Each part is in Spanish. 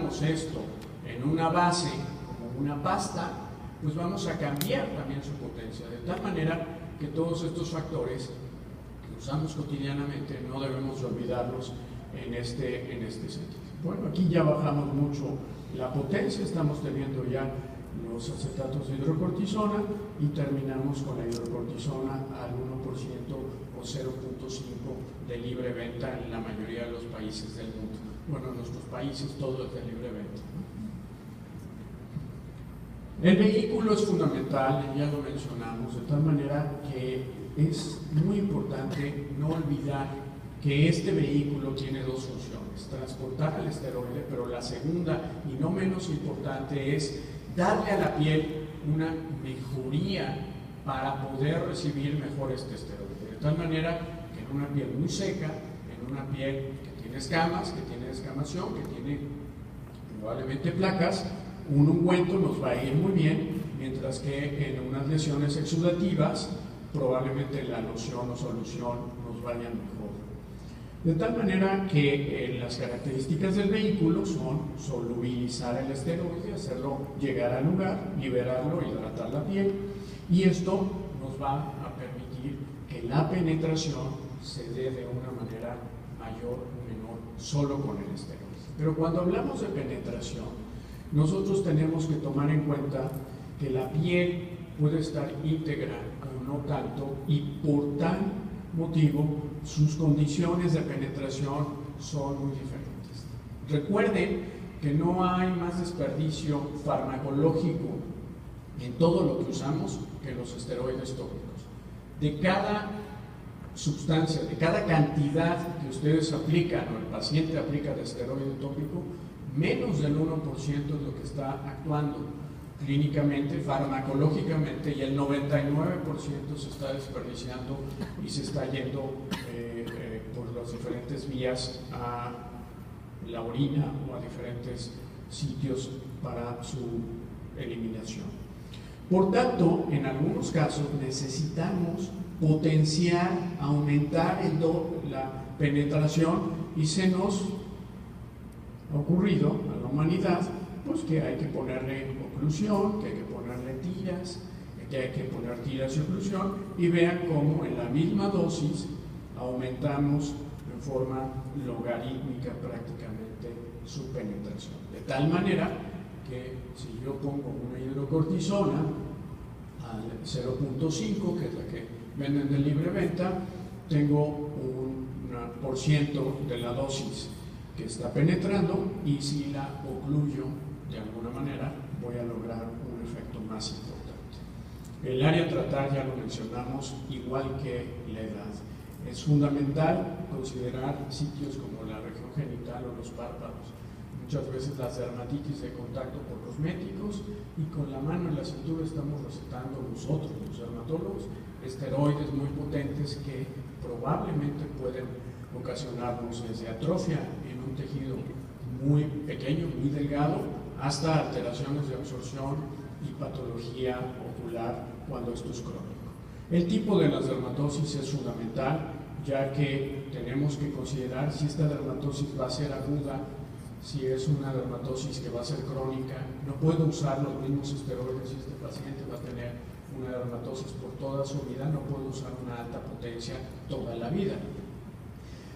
aplicáramos esto en una base, como una pasta, pues vamos a cambiar también su potencia, de tal manera que todos estos factores que usamos cotidianamente no debemos olvidarlos en este sentido. Bueno, aquí ya bajamos mucho la potencia, estamos teniendo ya los acetatos de hidrocortisona y terminamos con la hidrocortisona al 1% o 0.5 de libre venta en la mayoría de los países del mundo. Bueno, en nuestros países todo es de libre venta, ¿no? El vehículo es fundamental, ya lo mencionamos, de tal manera que es muy importante no olvidar que este vehículo tiene dos funciones: transportar el esteroide, pero la segunda y no menos importante es darle a la piel una mejoría para poder recibir mejor este esteroide, de tal manera que en una piel muy seca, en una piel que tiene escamas, que tiene descamación, que tiene probablemente placas, un ungüento nos va a ir muy bien, mientras que en unas lesiones exudativas probablemente la loción o solución nos vayan mejor. De tal manera que las características del vehículo son solubilizar el esteroide, hacerlo llegar al lugar, liberarlo, hidratar la piel, y esto nos va a permitir que la penetración se dé de una manera mayor o menor solo con el esteroide. Pero cuando hablamos de penetración, nosotros tenemos que tomar en cuenta que la piel puede estar íntegra o no tanto, y por tal motivo sus condiciones de penetración son muy diferentes. Recuerden que no hay más desperdicio farmacológico en todo lo que usamos que los esteroides tópicos. De cada sustancia, de cada cantidad que ustedes aplican o el paciente aplica de esteroide tópico, menos del 1% es lo que está actuando clínicamente, farmacológicamente, y el 99% se está desperdiciando y se está yendo por las diferentes vías a la orina o a diferentes sitios para su eliminación. Por tanto, en algunos casos necesitamos potenciar, aumentar la penetración, y se nos ha ocurrido a la humanidad pues que hay que ponerle oclusión, que hay que ponerle tiras, que hay que poner tiras y oclusión, y vean cómo en la misma dosis aumentamos en forma logarítmica prácticamente su penetración. De tal manera que si yo pongo una hidrocortisona al 0.5, que es la que venden de libre venta, tengo un por ciento de la dosis que está penetrando, y si la ocluyo de alguna manera voy a lograr un efecto más importante. El área a tratar ya lo mencionamos, igual que la edad. Es fundamental considerar sitios como la región genital o los párpados. Muchas veces las dermatitis de contacto por cosméticos, y con la mano en la cintura estamos recetando nosotros, los dermatólogos, esteroides muy potentes que probablemente pueden ocasionarnos desde atrofia en un tejido muy pequeño, muy delgado, hasta alteraciones de absorción y patología ocular cuando esto es crónico. El tipo de las dermatosis es fundamental, ya que tenemos que considerar si esta dermatosis va a ser aguda, si es una dermatosis que va a ser crónica. No puedo usar los mismos esteroides si este paciente va a tener una dermatosis por toda su vida, no puedo usar una alta potencia toda la vida.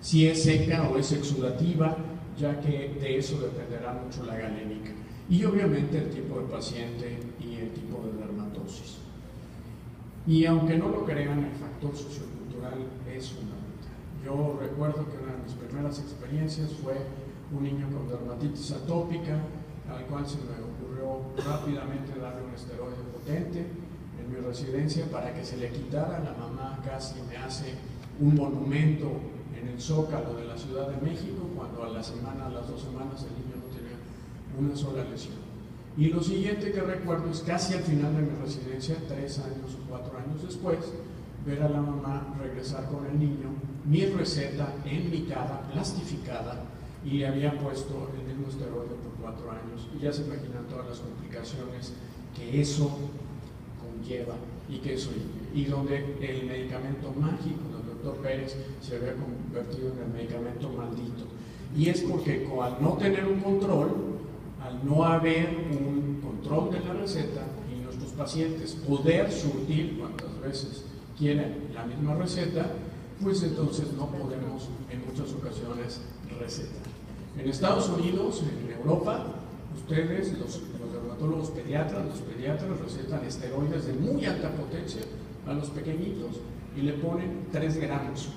Si es seca o es exudativa, ya que de eso dependerá mucho la galénica. Y obviamente el tipo de paciente y el tipo de dermatosis. Y aunque no lo crean, el factor sociocultural es fundamental. Yo recuerdo que una de mis primeras experiencias fue un niño con dermatitis atópica, al cual se me ocurrió rápidamente darle un esteroide potente en mi residencia para que se le quitara. La mamá casi me hace un monumento en el Zócalo de la Ciudad de México, cuando a la semana, a las 2 semanas, el niño no tenía una sola lesión. Y lo siguiente que recuerdo es casi al final de mi residencia, 3 años o 4 años después, ver a la mamá regresar con el niño, mi receta en mi cara, plastificada, y le había puesto el mismo esteroide por 4 años, y ya se imaginan todas las complicaciones que eso conlleva y donde el medicamento mágico del doctor Pérez se había convertido en el medicamento maldito. Y es porque al no tener un control, al no haber un control de la receta y nuestros pacientes poder surtir cuantas veces quieren la misma receta, pues entonces no podemos en muchas ocasiones recetar. En Estados Unidos, en Europa, ustedes, los dermatólogos pediatras, los pediatras recetan esteroides de muy alta potencia a los pequeñitos y le ponen 3 gramos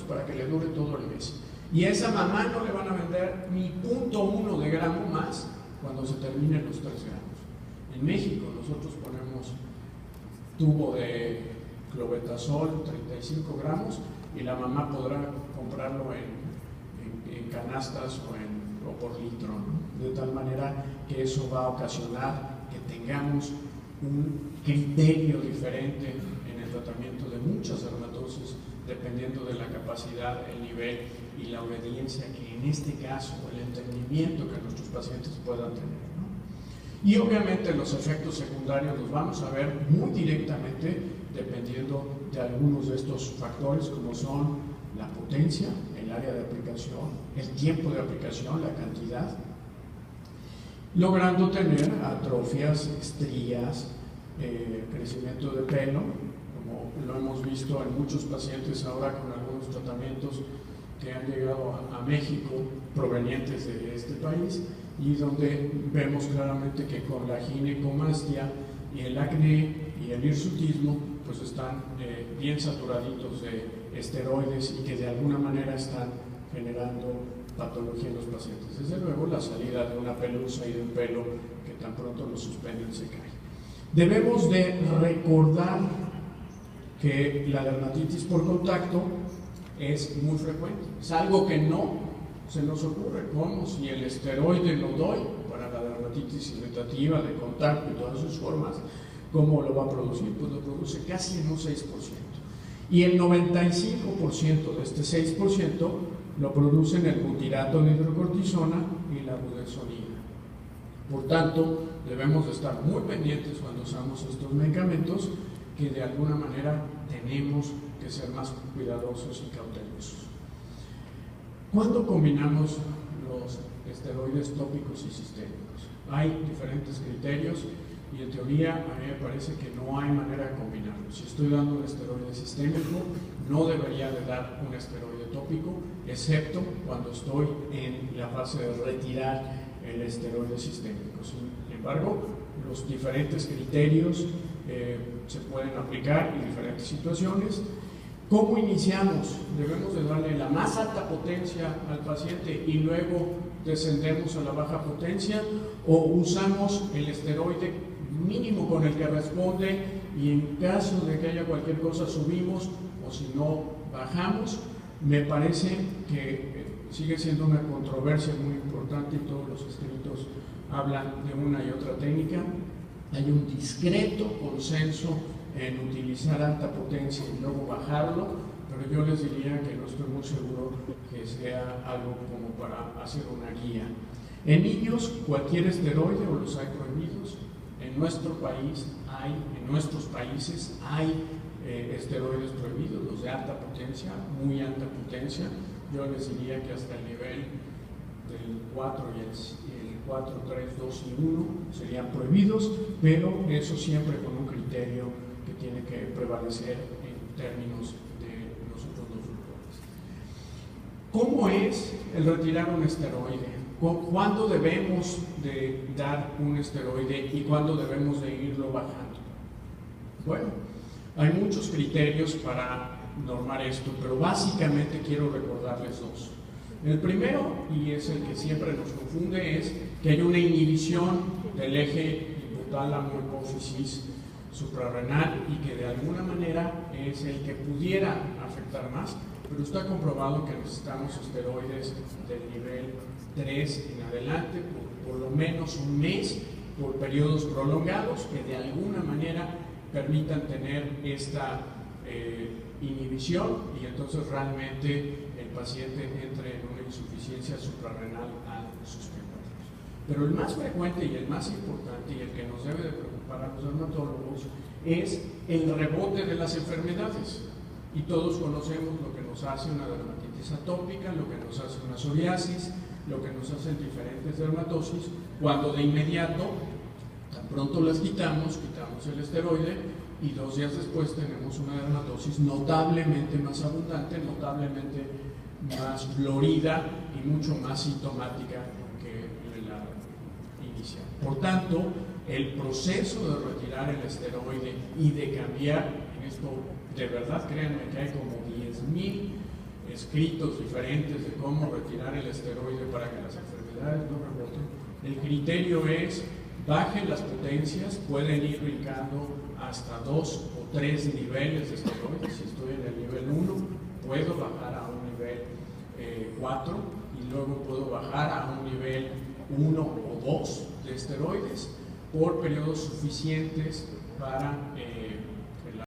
para que le dure todo el mes. Y a esa mamá no le van a vender ni 0.1 de gramo más cuando se terminen los 3 gramos. En México nosotros ponemos tubo de clobetasol 35 gramos y la mamá podrá comprarlo en canastas o por litro, ¿no? De tal manera que eso va a ocasionar que tengamos un criterio diferente en el tratamiento de muchas dermatosis, dependiendo de la capacidad, el nivel y la obediencia que en este caso, el entendimiento que nuestros pacientes puedan tener, ¿no? Y obviamente los efectos secundarios los vamos a ver muy directamente dependiendo de algunos de estos factores, como son la potencia, el área de aplicación, el tiempo de aplicación, la cantidad, logrando tener atrofias, estrías, crecimiento de pelo, como lo hemos visto en muchos pacientes ahora con algunos tratamientos que han llegado a México provenientes de este país, y donde vemos claramente que con la ginecomastia y el acné y el hirsutismo pues están bien saturaditos de esteroides y que de alguna manera están generando patología en los pacientes. Desde luego la salida de una pelusa y de un pelo que tan pronto lo suspenden se cae. Debemos de recordar que la dermatitis por contacto es muy frecuente, es algo que no se nos ocurre, como si el esteroide lo doy para la dermatitis irritativa de contacto y todas sus formas, ¿cómo lo va a producir? Pues lo produce casi en un 6%. Y el 95% de este 6% lo producen el butirato de hidrocortisona y la budesonida. Por tanto, debemos de estar muy pendientes cuando usamos estos medicamentos, que de alguna manera tenemos que ser más cuidadosos y cautelosos. ¿Cuándo combinamos los esteroides tópicos y sistémicos? Hay diferentes criterios y en teoría a mí me parece que no hay manera de combinarlos. Si estoy dando un esteroide sistémico, no debería de dar un esteroide tópico, excepto cuando estoy en la fase de retirar el esteroide sistémico. Sin embargo, los diferentes criterios se pueden aplicar en diferentes situaciones. ¿Cómo iniciamos? Debemos de darle la más alta potencia al paciente y luego descendemos a la baja potencia, o usamos el esteroide mínimo con el que responde y en caso de que haya cualquier cosa subimos, o si no bajamos. Me parece que sigue siendo una controversia muy importante y todos los escritos hablan de una y otra técnica. Hay un discreto consenso en utilizar alta potencia y luego bajarlo, pero yo les diría que no estoy muy seguro que sea algo como para hacer una guía. En niños, cualquier esteroide o los hay prohibidos. En nuestro país hay, en nuestros países hay esteroides prohibidos, los de alta potencia, muy alta potencia. Yo les diría que hasta el nivel del 4 y el 4, 3, 2 y 1 serían prohibidos, pero eso siempre con un criterio que tiene que prevalecer en términos de los otros dos factores. ¿Cómo es el retirar un esteroide? ¿Cuándo debemos de dar un esteroide y cuándo debemos de irlo bajando? Bueno, hay muchos criterios para normar esto, pero básicamente quiero recordarles dos. El primero, y es el que siempre nos confunde, es que hay una inhibición del eje hipotálamo-hipófisis suprarrenal y que de alguna manera es el que pudiera afectar más, pero está comprobado que necesitamos esteroides del nivel 3 en adelante por lo menos un mes, por periodos prolongados que de alguna manera permitan tener esta inhibición y entonces realmente el paciente entre en una insuficiencia suprarrenal al suspenderlos. Pero el más frecuente y el más importante y el que nos debe de preocupar a los dermatólogos es el rebote de las enfermedades. Y todos conocemos lo que nos hace una dermatitis atópica, lo que nos hace una psoriasis, lo que nos hacen diferentes dermatosis, cuando de inmediato, tan pronto las quitamos el esteroide y 2 días después tenemos una dermatosis notablemente más abundante, notablemente más florida y mucho más sintomática que la inicial. Por tanto, el proceso de retirar el esteroide y de cambiar, en esto de verdad créanme que hay como 10,000 escritos diferentes de cómo retirar el esteroide para que las enfermedades no reboten. El criterio es: bajen las potencias, pueden ir brincando hasta 2 o 3 niveles de esteroides. Si estoy en el nivel 1, puedo bajar a un nivel 4 y luego puedo bajar a un nivel 1 o 2 de esteroides por periodos suficientes para